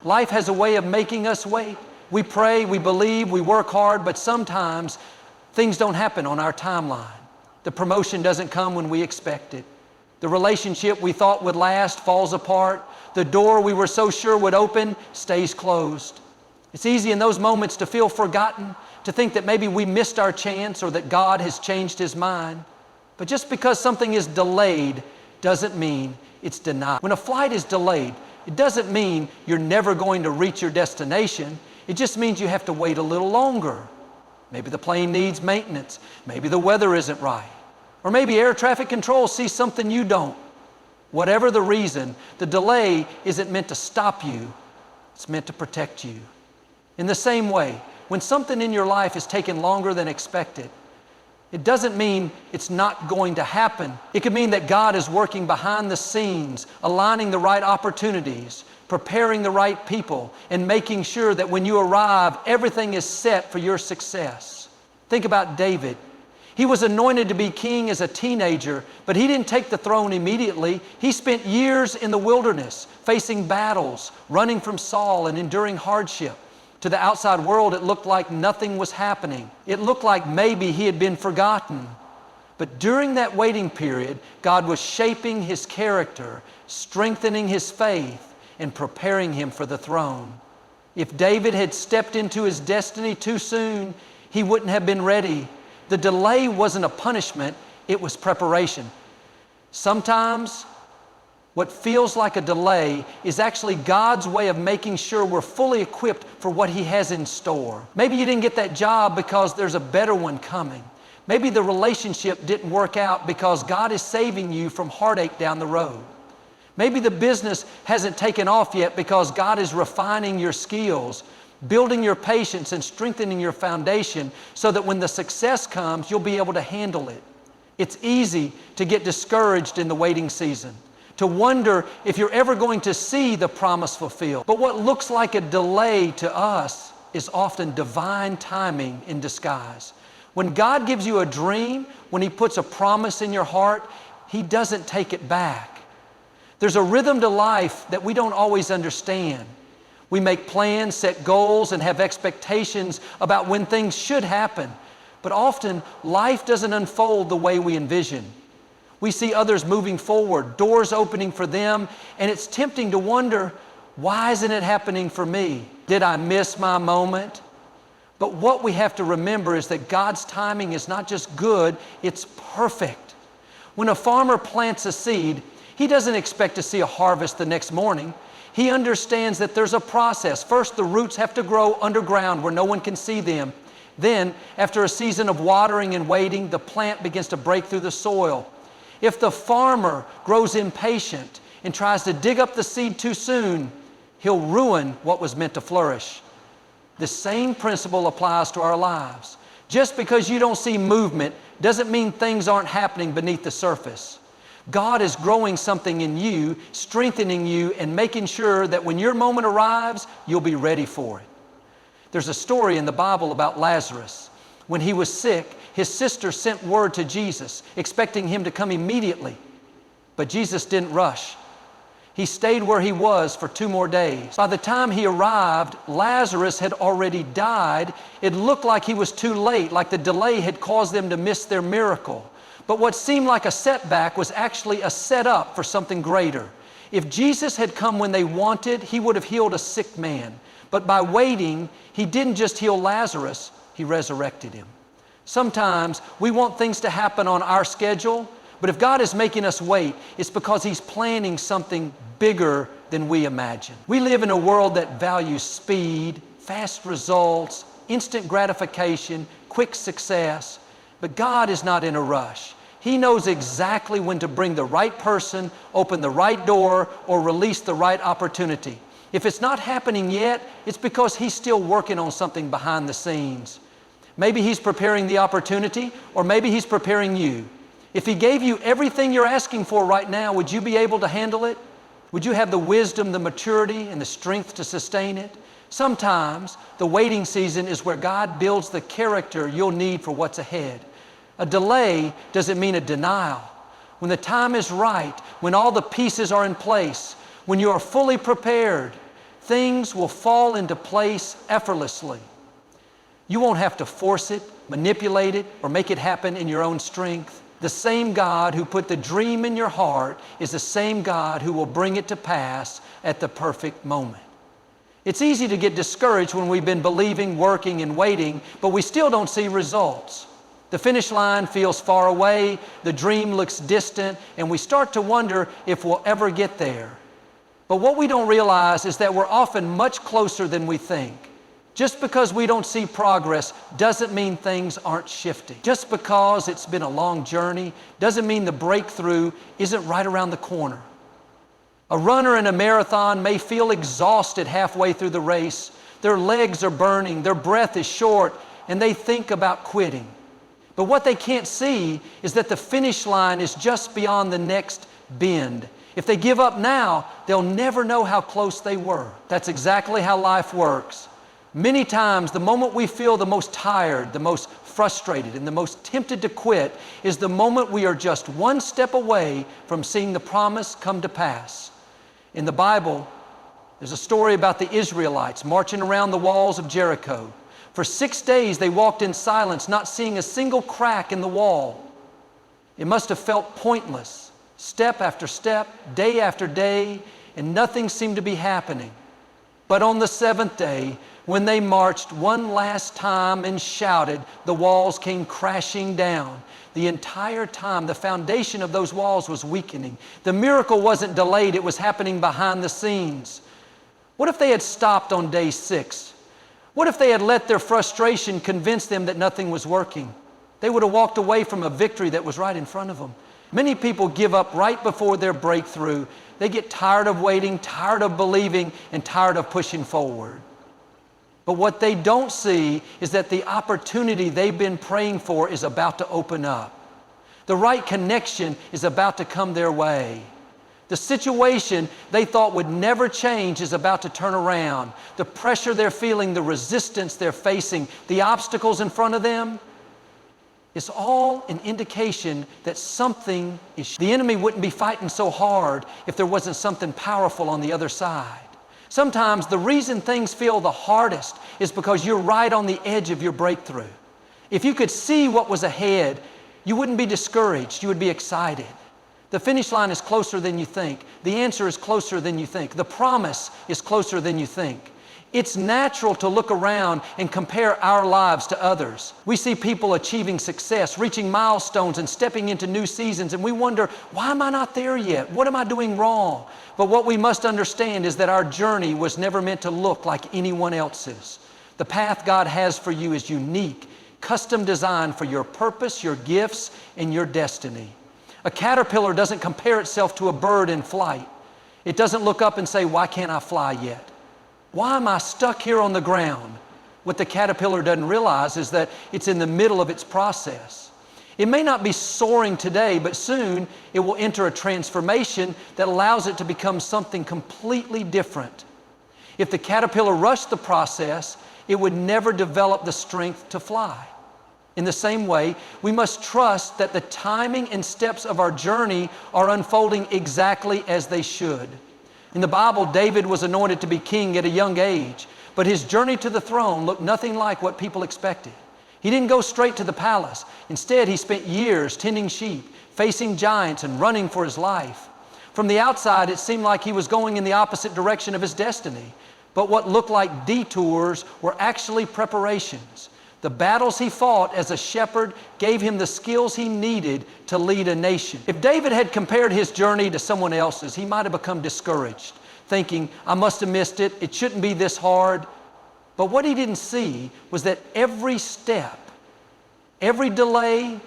Life has a way of making us wait. We pray, we believe, we work hard, but sometimes things don't happen on our timeline. The promotion doesn't come when we expect it. The relationship we thought would last falls apart. The door we were so sure would open stays closed. It's easy in those moments to feel forgotten, to think that maybe we missed our chance or that God has changed His mind. But just because something is delayed doesn't mean it's denied. When a flight is delayed, it doesn't mean you're never going to reach your destination. It just means you have to wait a little longer. Maybe the plane needs maintenance. Maybe the weather isn't right. Or maybe air traffic control sees something you don't. Whatever the reason, the delay isn't meant to stop you. It's meant to protect you. In the same way, when something in your life is taking longer than expected, it doesn't mean it's not going to happen. It could mean that God is working behind the scenes, aligning the right opportunities, preparing the right people, and making sure that when you arrive, everything is set for your success. Think about David. He was anointed to be king as a teenager, but he didn't take the throne immediately. He spent years in the wilderness, facing battles, running from Saul, and enduring hardship. To the outside world, it looked like nothing was happening. It looked like maybe he had been forgotten. But during that waiting period, God was shaping his character, strengthening his faith, and preparing him for the throne. If David had stepped into his destiny too soon, he wouldn't have been ready. The delay wasn't a punishment, it was preparation. Sometimes what feels like a delay is actually God's way of making sure we're fully equipped for what He has in store. Maybe you didn't get that job because there's a better one coming. Maybe the relationship didn't work out because God is saving you from heartache down the road. Maybe the business hasn't taken off yet because God is refining your skills, building your patience and strengthening your foundation so that when the success comes, you'll be able to handle it. It's easy to get discouraged in the waiting season, to wonder if you're ever going to see the promise fulfilled. But what looks like a delay to us is often divine timing in disguise. When God gives you a dream, when He puts a promise in your heart, He doesn't take it back. There's a rhythm to life that we don't always understand. We make plans, set goals, and have expectations about when things should happen. But often, life doesn't unfold the way we envision. We see others moving forward, doors opening for them, and it's tempting to wonder, why isn't it happening for me? Did I miss my moment? But what we have to remember is that God's timing is not just good, it's perfect. When a farmer plants a seed, he doesn't expect to see a harvest the next morning. He understands that there's a process. First, the roots have to grow underground where no one can see them. Then, after a season of watering and waiting, the plant begins to break through the soil. If the farmer grows impatient and tries to dig up the seed too soon, he'll ruin what was meant to flourish. The same principle applies to our lives. Just because you don't see movement doesn't mean things aren't happening beneath the surface. God is growing something in you, strengthening you, and making sure that when your moment arrives, you'll be ready for it. There's a story in the Bible about Lazarus. When he was sick, his sister sent word to Jesus, expecting him to come immediately. But Jesus didn't rush. He stayed where he was for 2 more days. By the time he arrived, Lazarus had already died. It looked like he was too late, like the delay had caused them to miss their miracle. But what seemed like a setback was actually a setup for something greater. If Jesus had come when they wanted, He would have healed a sick man. But by waiting, He didn't just heal Lazarus, He resurrected him. Sometimes we want things to happen on our schedule, but if God is making us wait, it's because He's planning something bigger than we imagine. We live in a world that values speed, fast results, instant gratification, quick success, but God is not in a rush. He knows exactly when to bring the right person, open the right door, or release the right opportunity. If it's not happening yet, it's because He's still working on something behind the scenes. Maybe He's preparing the opportunity, or maybe He's preparing you. If He gave you everything you're asking for right now, would you be able to handle it? Would you have the wisdom, the maturity, and the strength to sustain it? Sometimes the waiting season is where God builds the character you'll need for what's ahead. A delay doesn't mean a denial. When the time is right, when all the pieces are in place, when you are fully prepared, things will fall into place effortlessly. You won't have to force it, manipulate it, or make it happen in your own strength. The same God who put the dream in your heart is the same God who will bring it to pass at the perfect moment. It's easy to get discouraged when we've been believing, working, and waiting, but we still don't see results. The finish line feels far away, the dream looks distant, and we start to wonder if we'll ever get there. But what we don't realize is that we're often much closer than we think. Just because we don't see progress doesn't mean things aren't shifting. Just because it's been a long journey doesn't mean the breakthrough isn't right around the corner. A runner in a marathon may feel exhausted halfway through the race. Their legs are burning, their breath is short, and they think about quitting. But what they can't see is that the finish line is just beyond the next bend. If they give up now, they'll never know how close they were. That's exactly how life works. Many times, the moment we feel the most tired, the most frustrated, and the most tempted to quit is the moment we are just one step away from seeing the promise come to pass. In the Bible, there's a story about the Israelites marching around the walls of Jericho. For 6 days, they walked in silence, not seeing a single crack in the wall. It must have felt pointless, step after step, day after day, and nothing seemed to be happening. But on the seventh day, when they marched one last time and shouted, the walls came crashing down. The entire time, the foundation of those walls was weakening. The miracle wasn't delayed, it was happening behind the scenes. What if they had stopped on day 6? What if they had let their frustration convince them that nothing was working? They would have walked away from a victory that was right in front of them. Many people give up right before their breakthrough. They get tired of waiting, tired of believing, and tired of pushing forward. But what they don't see is that the opportunity they've been praying for is about to open up. The right connection is about to come their way. The situation they thought would never change is about to turn around. The pressure they're feeling, the resistance they're facing, the obstacles in front of them, it's all an indication that something is. The enemy wouldn't be fighting so hard if there wasn't something powerful on the other side. Sometimes the reason things feel the hardest is because you're right on the edge of your breakthrough. If you could see what was ahead, you wouldn't be discouraged, you would be excited. The finish line is closer than you think. The answer is closer than you think. The promise is closer than you think. It's natural to look around and compare our lives to others. We see people achieving success, reaching milestones, and stepping into new seasons, and we wonder, why am I not there yet? What am I doing wrong? But what we must understand is that our journey was never meant to look like anyone else's. The path God has for you is unique, custom designed for your purpose, your gifts, and your destiny. A caterpillar doesn't compare itself to a bird in flight. It doesn't look up and say, why can't I fly yet? Why am I stuck here on the ground? What the caterpillar doesn't realize is that it's in the middle of its process. It may not be soaring today, but soon it will enter a transformation that allows it to become something completely different. If the caterpillar rushed the process, it would never develop the strength to fly. In the same way, we must trust that the timing and steps of our journey are unfolding exactly as they should. In the Bible, David was anointed to be king at a young age, but his journey to the throne looked nothing like what people expected. He didn't go straight to the palace. Instead, he spent years tending sheep, facing giants, and running for his life. From the outside, it seemed like he was going in the opposite direction of his destiny, but what looked like detours were actually preparations. The battles he fought as a shepherd gave him the skills he needed to lead a nation. If David had compared his journey to someone else's, he might have become discouraged, thinking, I must have missed it, it shouldn't be this hard. But what he didn't see was that every step, every delay,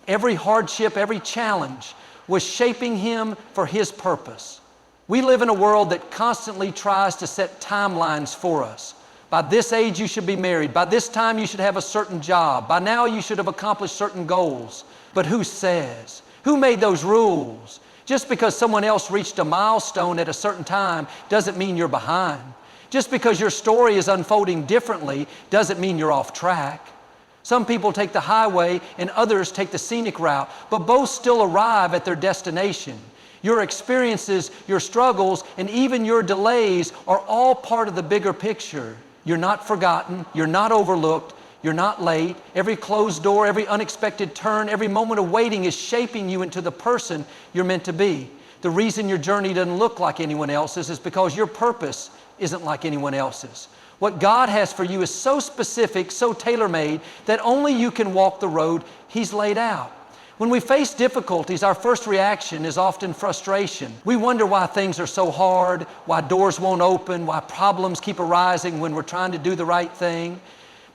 every hardship, every challenge was shaping him for his purpose. We live in a world that constantly tries to set timelines for us. By this age, you should be married. By this time, you should have a certain job. By now, you should have accomplished certain goals. But who says? Who made those rules? Just because someone else reached a milestone at a certain time doesn't mean you're behind. Just because your story is unfolding differently doesn't mean you're off track. Some people take the highway and others take the scenic route, but both still arrive at their destination. Your experiences, your struggles, and even your delays are all part of the bigger picture. You're not forgotten. You're not overlooked. You're not late. Every closed door, every unexpected turn, every moment of waiting is shaping you into the person you're meant to be. The reason your journey doesn't look like anyone else's is because your purpose isn't like anyone else's. What God has for you is so specific, so tailor-made, that only you can walk the road He's laid out. When we face difficulties, our first reaction is often frustration. We wonder why things are so hard, why doors won't open, why problems keep arising when we're trying to do the right thing.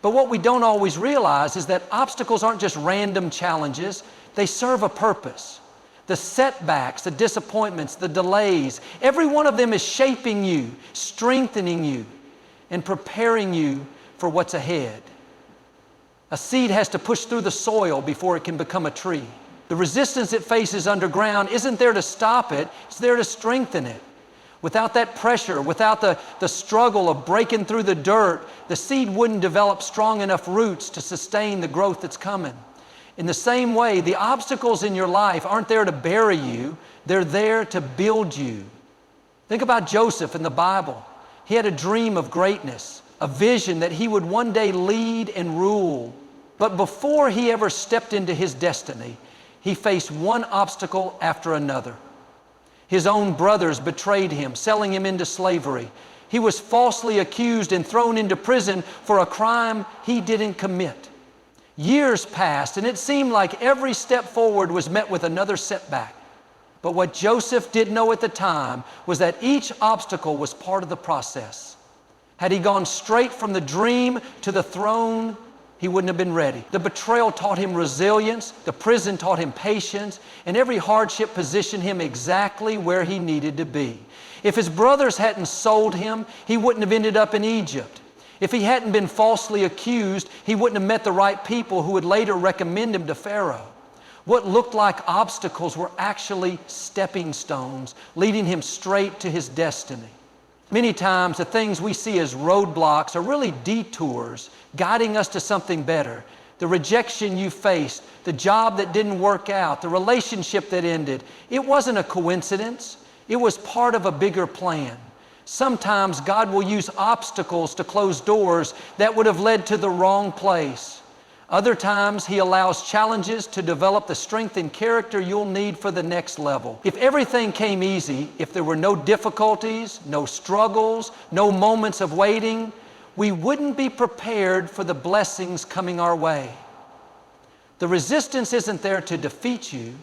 But what we don't always realize is that obstacles aren't just random challenges, they serve a purpose. The setbacks, the disappointments, the delays, every one of them is shaping you, strengthening you, and preparing you for what's ahead. A seed has to push through the soil before it can become a tree. The resistance it faces underground isn't there to stop it, it's there to strengthen it. Without that pressure, without the struggle of breaking through the dirt, the seed wouldn't develop strong enough roots to sustain the growth that's coming. In the same way, the obstacles in your life aren't there to bury you, they're there to build you. Think about Joseph in the Bible. He had a dream of greatness, a vision that he would one day lead and rule. But before he ever stepped into his destiny, he faced one obstacle after another. His own brothers betrayed him, selling him into slavery. He was falsely accused and thrown into prison for a crime he didn't commit. Years passed, and it seemed like every step forward was met with another setback. But what Joseph didn't know at the time was that each obstacle was part of the process. Had he gone straight from the dream to the throne, he wouldn't have been ready. The betrayal taught him resilience, the prison taught him patience, and every hardship positioned him exactly where he needed to be. If his brothers hadn't sold him, he wouldn't have ended up in Egypt. If he hadn't been falsely accused, he wouldn't have met the right people who would later recommend him to Pharaoh. What looked like obstacles were actually stepping stones, leading him straight to his destiny. Many times, the things we see as roadblocks are really detours, guiding us to something better. The rejection you faced, the job that didn't work out, the relationship that ended, it wasn't a coincidence. It was part of a bigger plan. Sometimes God will use obstacles to close doors that would have led to the wrong place. Other times, He allows challenges to develop the strength and character you'll need for the next level. If everything came easy, if there were no difficulties, no struggles, no moments of waiting, we wouldn't be prepared for the blessings coming our way. The resistance isn't there to defeat you,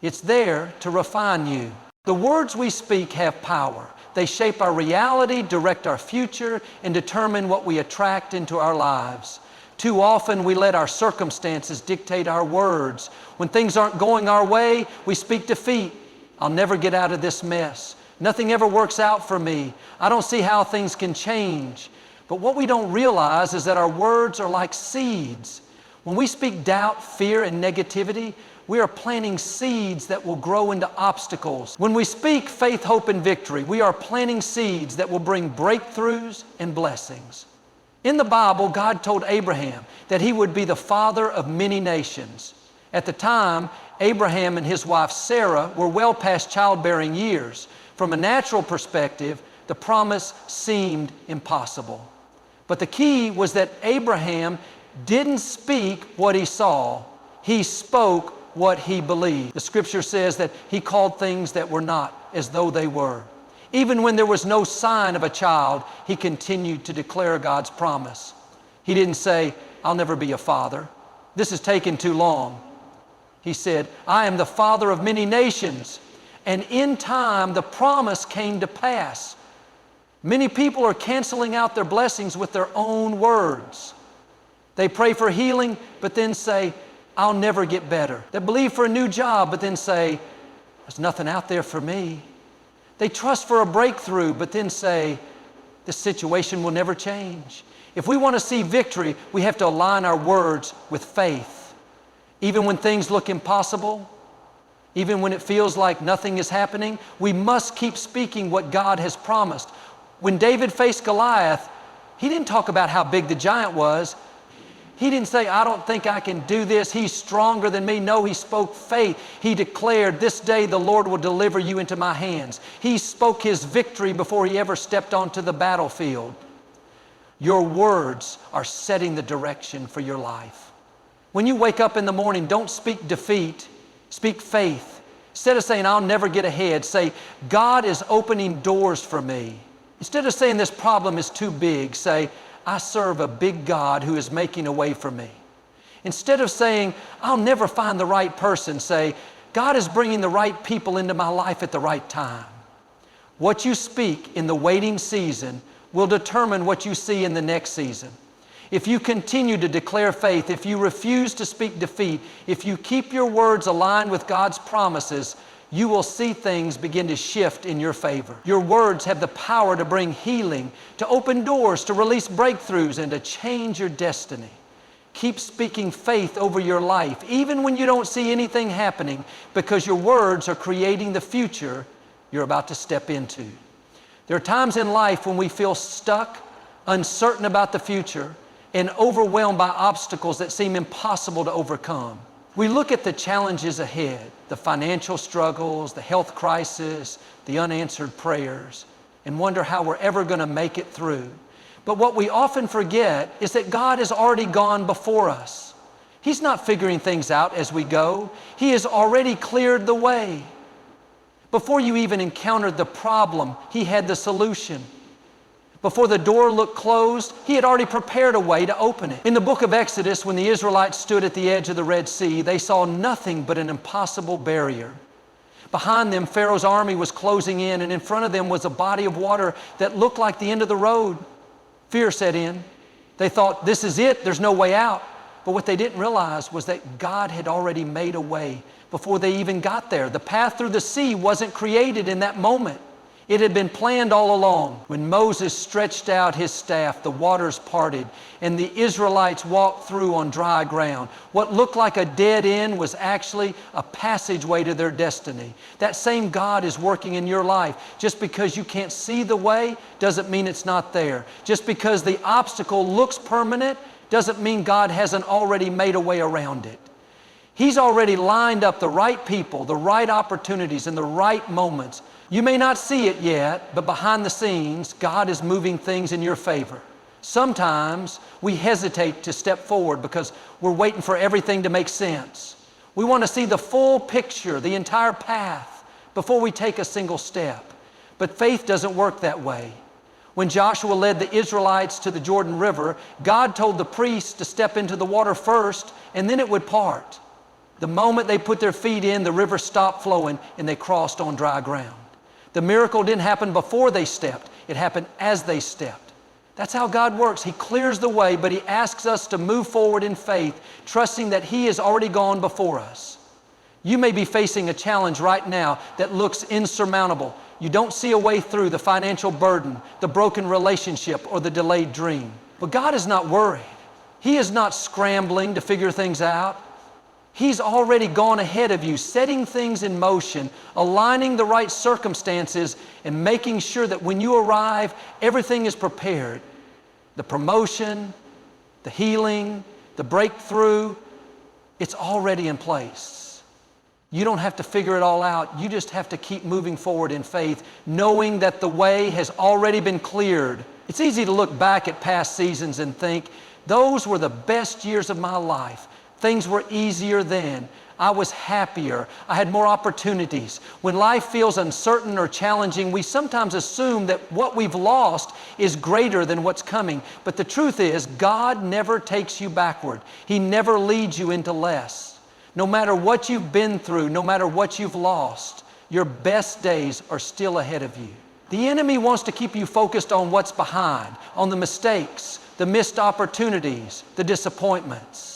it's there to refine you. The words we speak have power. They shape our reality, direct our future, and determine what we attract into our lives. Too often we let our circumstances dictate our words. When things aren't going our way, we speak defeat. I'll never get out of this mess. Nothing ever works out for me. I don't see how things can change. But what we don't realize is that our words are like seeds. When we speak doubt, fear, and negativity, we are planting seeds that will grow into obstacles. When we speak faith, hope, and victory, we are planting seeds that will bring breakthroughs and blessings. In the Bible, God told Abraham that he would be the father of many nations. At the time, Abraham and his wife Sarah were well past childbearing years. From a natural perspective, the promise seemed impossible. But the key was that Abraham didn't speak what he saw, he spoke what he believed. The scripture says that he called things that were not as though they were. Even when there was no sign of a child, he continued to declare God's promise. He didn't say, I'll never be a father. This has taken too long. He said, I am the father of many nations. And in time, the promise came to pass. Many people are canceling out their blessings with their own words. They pray for healing, but then say, I'll never get better. They believe for a new job, but then say, there's nothing out there for me. They trust for a breakthrough, but then say, this situation will never change. If we want to see victory, we have to align our words with faith. Even when things look impossible, even when it feels like nothing is happening, we must keep speaking what God has promised. When David faced Goliath, he didn't talk about how big the giant was. He didn't say, I don't think I can do this. He's stronger than me. No, he spoke faith. He declared, this day the Lord will deliver you into my hands. He spoke his victory before he ever stepped onto the battlefield. Your words are setting the direction for your life. When you wake up in the morning, don't speak defeat, speak faith. Instead of saying, I'll never get ahead, say, God is opening doors for me. Instead of saying this problem is too big, say, I serve a big God who is making a way for me. Instead of saying, I'll never find the right person, say, God is bringing the right people into my life at the right time. What you speak in the waiting season will determine what you see in the next season. If you continue to declare faith, if you refuse to speak defeat, if you keep your words aligned with God's promises, you will see things begin to shift in your favor. Your words have the power to bring healing, to open doors, to release breakthroughs, and to change your destiny. Keep speaking faith over your life, even when you don't see anything happening, because your words are creating the future you're about to step into. There are times in life when we feel stuck, uncertain about the future, and overwhelmed by obstacles that seem impossible to overcome. We look at the challenges ahead, the financial struggles, the health crisis, the unanswered prayers, and wonder how we're ever going to make it through. But what we often forget is that God has already gone before us. He's not figuring things out as we go. He has already cleared the way. Before you even encountered the problem, He had the solution. Before the door looked closed, He had already prepared a way to open it. In the book of Exodus, when the Israelites stood at the edge of the Red Sea, they saw nothing but an impossible barrier. Behind them, Pharaoh's army was closing in, and in front of them was a body of water that looked like the end of the road. Fear set in. They thought, this is it, there's no way out. But what they didn't realize was that God had already made a way before they even got there. The path through the sea wasn't created in that moment. It had been planned all along. When Moses stretched out his staff, the waters parted, and the Israelites walked through on dry ground. What looked like a dead end was actually a passageway to their destiny. That same God is working in your life. Just because you can't see the way doesn't mean it's not there. Just because the obstacle looks permanent doesn't mean God hasn't already made a way around it. He's already lined up the right people, the right opportunities, and the right moments. You may not see it yet, but behind the scenes, God is moving things in your favor. Sometimes we hesitate to step forward because we're waiting for everything to make sense. We want to see the full picture, the entire path, before we take a single step. But faith doesn't work that way. When Joshua led the Israelites to the Jordan River, God told the priests to step into the water first, and then it would part. The moment they put their feet in, the river stopped flowing, and they crossed on dry ground. The miracle didn't happen before they stepped. It happened as they stepped. That's how God works. He clears the way, but He asks us to move forward in faith, trusting that He has already gone before us. You may be facing a challenge right now that looks insurmountable. You don't see a way through the financial burden, the broken relationship, or the delayed dream. But God is not worried. He is not scrambling to figure things out. He's already gone ahead of you, setting things in motion, aligning the right circumstances, and making sure that when you arrive, everything is prepared. The promotion, the healing, the breakthrough, it's already in place. You don't have to figure it all out. You just have to keep moving forward in faith, knowing that the way has already been cleared. It's easy to look back at past seasons and think, those were the best years of my life. Things were easier then. I was happier. I had more opportunities. When life feels uncertain or challenging, we sometimes assume that what we've lost is greater than what's coming. But the truth is, God never takes you backward. He never leads you into less. No matter what you've been through, no matter what you've lost, your best days are still ahead of you. The enemy wants to keep you focused on what's behind, on the mistakes, the missed opportunities, the disappointments.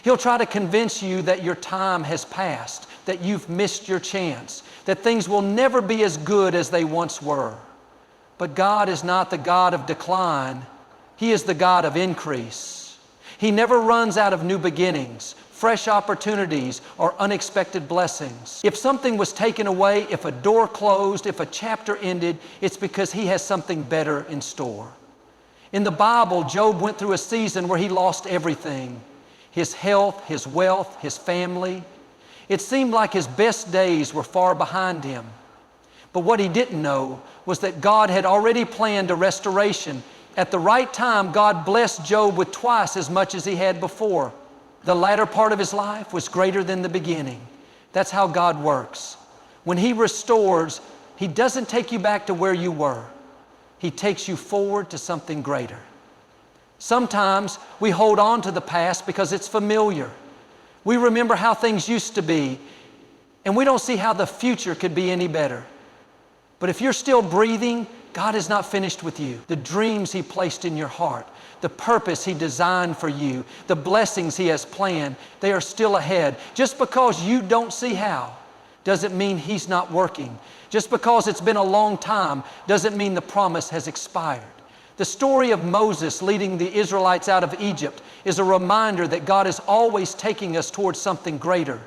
He'll try to convince you that your time has passed, that you've missed your chance, that things will never be as good as they once were. But God is not the God of decline. He is the God of increase. He never runs out of new beginnings, fresh opportunities, or unexpected blessings. If something was taken away, if a door closed, if a chapter ended, it's because He has something better in store. In the Bible, Job went through a season where he lost everything: his health, his wealth, his family. It seemed like his best days were far behind him. But what he didn't know was that God had already planned a restoration. At the right time, God blessed Job with twice as much as he had before. The latter part of his life was greater than the beginning. That's how God works. When He restores, He doesn't take you back to where you were. He takes you forward to something greater. Sometimes we hold on to the past because it's familiar. We remember how things used to be, and we don't see how the future could be any better. But if you're still breathing, God is not finished with you. The dreams He placed in your heart, the purpose He designed for you, the blessings He has planned, they are still ahead. Just because you don't see how doesn't mean He's not working. Just because it's been a long time doesn't mean the promise has expired. The story of Moses leading the Israelites out of Egypt is a reminder that God is always taking us towards something greater.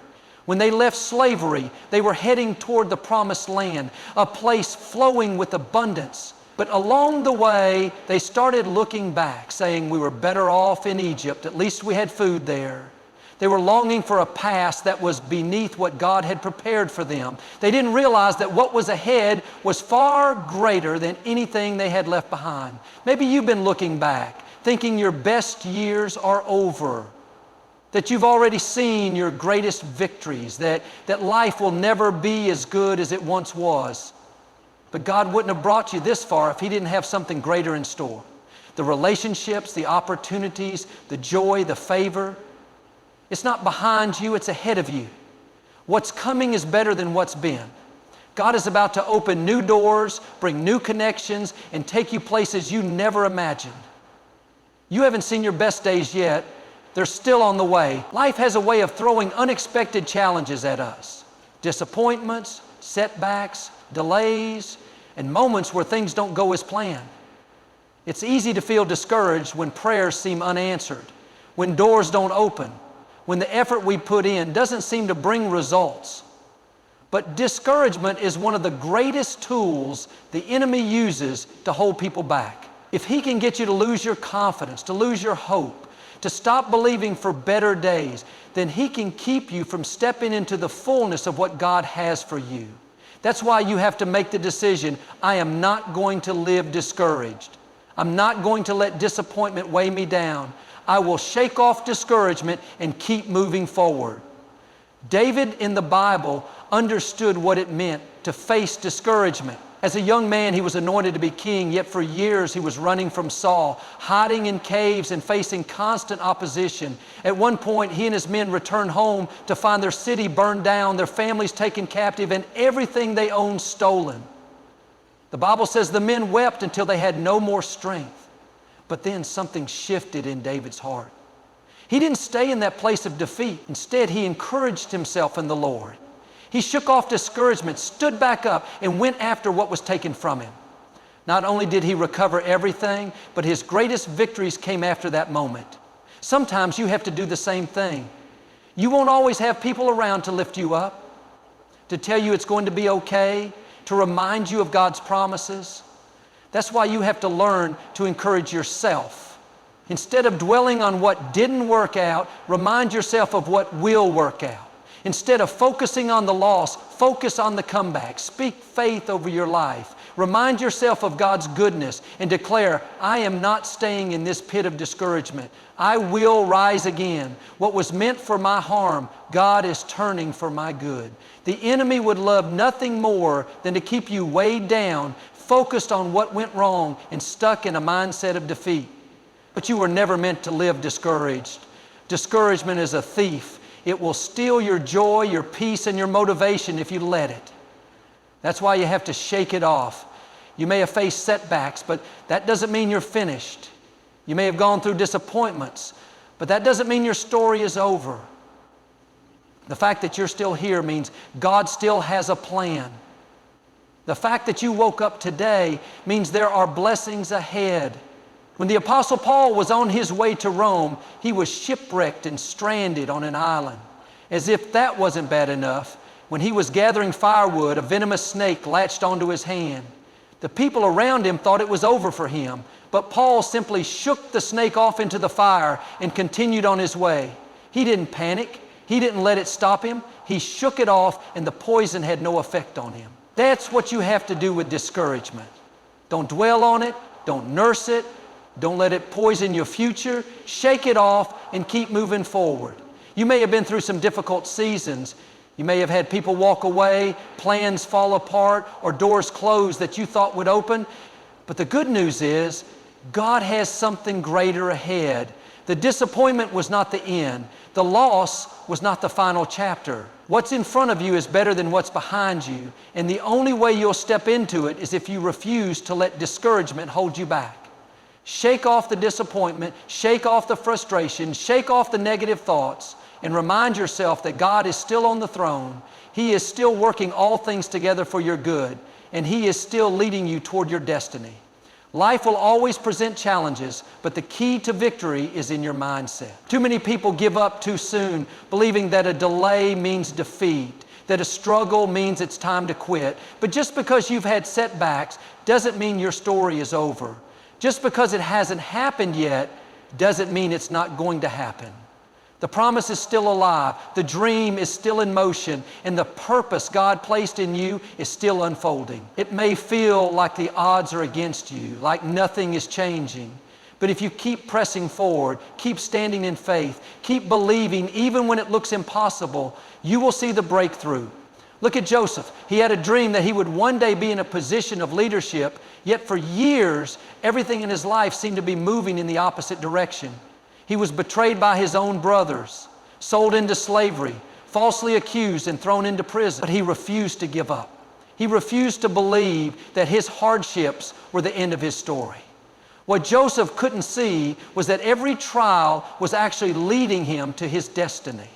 When they left slavery, they were heading toward the promised land, a place flowing with abundance. But along the way, they started looking back, saying we were better off in Egypt. At least we had food there. They were longing for a past that was beneath what God had prepared for them. They didn't realize that what was ahead was far greater than anything they had left behind. Maybe you've been looking back, thinking your best years are over, that you've already seen your greatest victories, that life will never be as good as it once was. But God wouldn't have brought you this far if He didn't have something greater in store. The relationships, the opportunities, the joy, the favor, it's not behind you, it's ahead of you. What's coming is better than what's been. God is about to open new doors, bring new connections, and take you places you never imagined. You haven't seen your best days yet. They're still on the way. Life has a way of throwing unexpected challenges at us. Disappointments, setbacks, delays, and moments where things don't go as planned. It's easy to feel discouraged when prayers seem unanswered, when doors don't open, when the effort we put in doesn't seem to bring results. But discouragement is one of the greatest tools the enemy uses to hold people back. If he can get you to lose your confidence, to lose your hope, to stop believing for better days, then he can keep you from stepping into the fullness of what God has for you. That's why you have to make the decision, I am not going to live discouraged. I'm not going to let disappointment weigh me down. I will shake off discouragement and keep moving forward. David in the Bible understood what it meant to face discouragement. As a young man, he was anointed to be king, yet for years he was running from Saul, hiding in caves and facing constant opposition. At one point, he and his men returned home to find their city burned down, their families taken captive, and everything they owned stolen. The Bible says the men wept until they had no more strength. But then something shifted in David's heart. He didn't stay in that place of defeat. Instead, he encouraged himself in the Lord. He shook off discouragement, stood back up, and went after what was taken from him. Not only did he recover everything, but his greatest victories came after that moment. Sometimes you have to do the same thing. You won't always have people around to lift you up, to tell you it's going to be okay, to remind you of God's promises. That's why you have to learn to encourage yourself. Instead of dwelling on what didn't work out, remind yourself of what will work out. Instead of focusing on the loss, focus on the comeback. Speak faith over your life. Remind yourself of God's goodness and declare, I am not staying in this pit of discouragement. I will rise again. What was meant for my harm, God is turning for my good. The enemy would love nothing more than to keep you weighed down, focused on what went wrong, and stuck in a mindset of defeat. But you were never meant to live discouraged. Discouragement is a thief. It will steal your joy, your peace, and your motivation if you let it. That's why you have to shake it off. You may have faced setbacks, but that doesn't mean you're finished. You may have gone through disappointments, but that doesn't mean your story is over. The fact that you're still here means God still has a plan. The fact that you woke up today means there are blessings ahead. When the Apostle Paul was on his way to Rome, he was shipwrecked and stranded on an island. As if that wasn't bad enough, when he was gathering firewood, a venomous snake latched onto his hand. The people around him thought it was over for him, but Paul simply shook the snake off into the fire and continued on his way. He didn't panic. He didn't let it stop him. He shook it off, and the poison had no effect on him. That's what you have to do with discouragement. Don't dwell on it. Don't nurse it. Don't let it poison your future. Shake it off and keep moving forward. You may have been through some difficult seasons. You may have had people walk away, plans fall apart, or doors close that you thought would open. But the good news is, God has something greater ahead. The disappointment was not the end. The loss was not the final chapter. What's in front of you is better than what's behind you. And the only way you'll step into it is if you refuse to let discouragement hold you back. Shake off the disappointment, shake off the frustration, shake off the negative thoughts, and remind yourself that God is still on the throne. He is still working all things together for your good, and He is still leading you toward your destiny. Life will always present challenges, but the key to victory is in your mindset. Too many people give up too soon, believing that a delay means defeat, that a struggle means it's time to quit. But just because you've had setbacks doesn't mean your story is over. Just because it hasn't happened yet doesn't mean it's not going to happen. The promise is still alive, the dream is still in motion, and the purpose God placed in you is still unfolding. It may feel like the odds are against you, like nothing is changing. But if you keep pressing forward, keep standing in faith, keep believing even when it looks impossible, you will see the breakthrough. Look at Joseph. He had a dream that he would one day be in a position of leadership, yet for years, everything in his life seemed to be moving in the opposite direction. He was betrayed by his own brothers, sold into slavery, falsely accused and thrown into prison. But he refused to give up. He refused to believe that his hardships were the end of his story. What Joseph couldn't see was that every trial was actually leading him to his destiny.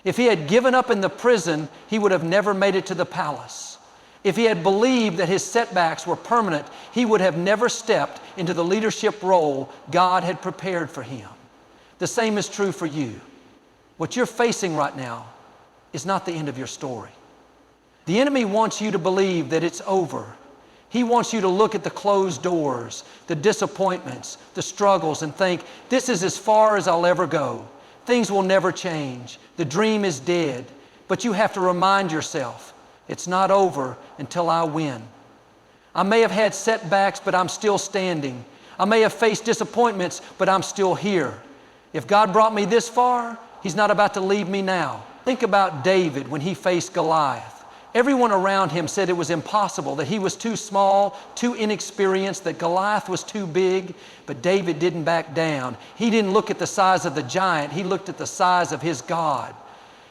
If he had given up in the prison, he would have never made it to the palace. If he had believed that his setbacks were permanent, he would have never stepped into the leadership role God had prepared for him. The same is true for you. What you're facing right now is not the end of your story. The enemy wants you to believe that it's over. He wants you to look at the closed doors, the disappointments, the struggles, and think, this is as far as I'll ever go. Things will never change. The dream is dead. But you have to remind yourself, it's not over until I win. I may have had setbacks, but I'm still standing. I may have faced disappointments, but I'm still here. If God brought me this far, He's not about to leave me now. Think about David when he faced Goliath. Everyone around him said it was impossible, that he was too small, too inexperienced, that Goliath was too big, but David didn't back down. He didn't look at the size of the giant, he looked at the size of his God.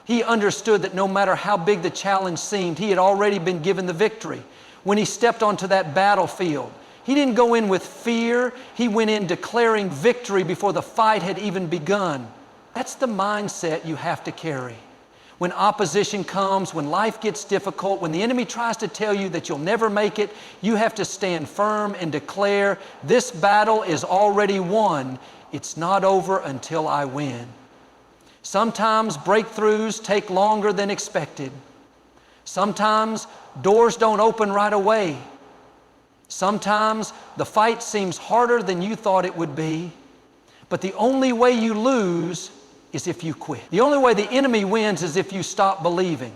He understood that no matter how big the challenge seemed, he had already been given the victory. When he stepped onto that battlefield, he didn't go in with fear. He went in declaring victory before the fight had even begun. That's the mindset you have to carry. When opposition comes, when life gets difficult, when the enemy tries to tell you that you'll never make it, you have to stand firm and declare, this battle is already won. It's not over until I win. Sometimes breakthroughs take longer than expected. Sometimes doors don't open right away. Sometimes the fight seems harder than you thought it would be, but the only way you lose is if you quit. The only way the enemy wins is if you stop believing.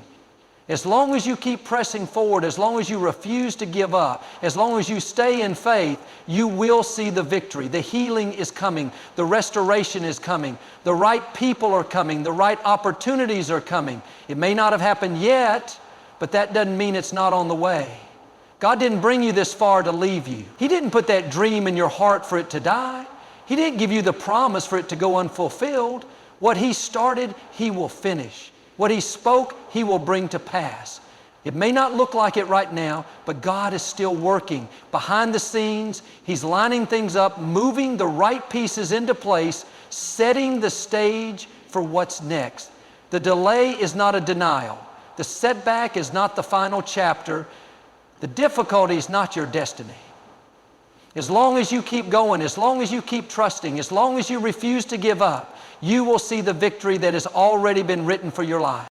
As long as you keep pressing forward, as long as you refuse to give up, as long as you stay in faith, you will see the victory. The healing is coming. The restoration is coming. The right people are coming. The right opportunities are coming. It may not have happened yet, but that doesn't mean it's not on the way. God didn't bring you this far to leave you. He didn't put that dream in your heart for it to die. He didn't give you the promise for it to go unfulfilled. What He started, He will finish. What He spoke, He will bring to pass. It may not look like it right now, but God is still working. Behind the scenes, He's lining things up, moving the right pieces into place, setting the stage for what's next. The delay is not a denial. The setback is not the final chapter. The difficulty is not your destiny. As long as you keep going, as long as you keep trusting, as long as you refuse to give up, you will see the victory that has already been written for your life.